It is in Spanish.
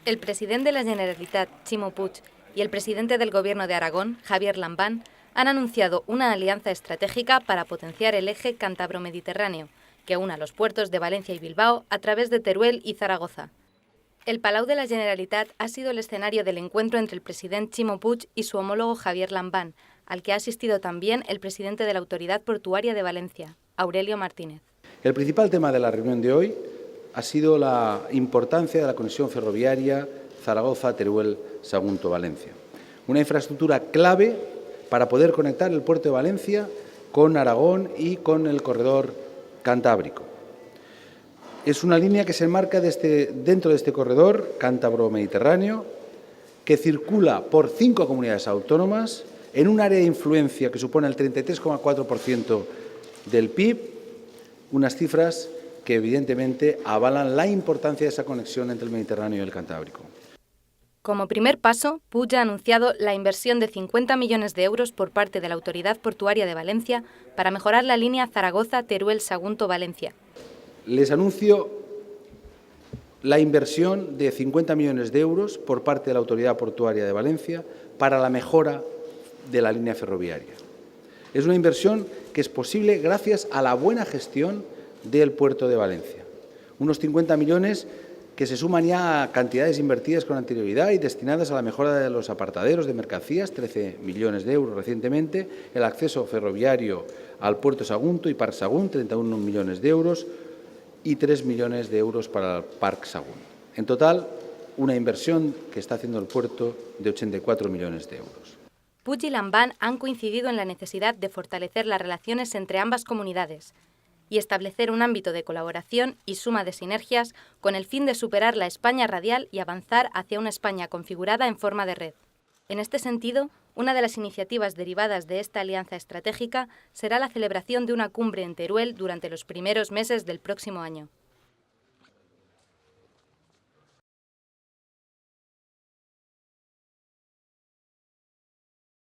El presidente de la Generalitat, Ximo Puig, y el presidente del Gobierno de Aragón, Javier Lambán, han anunciado una alianza estratégica para potenciar el eje cántabro-mediterráneo, que una los puertos de Valencia y Bilbao a través de Teruel y Zaragoza. El Palau de la Generalitat ha sido el escenario del encuentro entre el presidente Ximo Puig y su homólogo Javier Lambán, al que ha asistido también el presidente de la Autoridad Portuaria de Valencia, Aurelio Martínez. El principal tema de la reunión de hoy ha sido la importancia de la conexión ferroviaria Zaragoza-Teruel-Sagunto-Valencia, una infraestructura clave para poder conectar el puerto de Valencia con Aragón y con el corredor cantábrico. Es una línea que se enmarca dentro de este corredor cántabro-mediterráneo, que circula por 5 comunidades autónomas en un área de influencia que supone el 33,4% del PIB, unas cifras que evidentemente avalan la importancia de esa conexión entre el Mediterráneo y el Cantábrico. Como primer paso, Puig ha anunciado la inversión de 50 millones de euros por parte de la Autoridad Portuaria de Valencia para mejorar la línea Zaragoza-Teruel-Sagunto-Valencia. Les anuncio la inversión de 50 millones de euros por parte de la Autoridad Portuaria de Valencia para la mejora de la línea ferroviaria. Es una inversión que es posible gracias a la buena gestión del puerto de Valencia. Unos 50 millones que se suman ya a cantidades invertidas con anterioridad y destinadas a la mejora de los apartaderos de mercancías, 13 millones de euros recientemente, el acceso ferroviario al puerto Sagunto y Parc Sagunt, 31 millones de euros, y 3 millones de euros para el Parc Sagunt. En total, una inversión que está haciendo el puerto de 84 millones de euros. Puig y Lambán han coincidido en la necesidad de fortalecer las relaciones entre ambas comunidades y establecer un ámbito de colaboración y suma de sinergias con el fin de superar la España radial y avanzar hacia una España configurada en forma de red. En este sentido, una de las iniciativas derivadas de esta alianza estratégica será la celebración de una cumbre en Teruel durante los primeros meses del próximo año.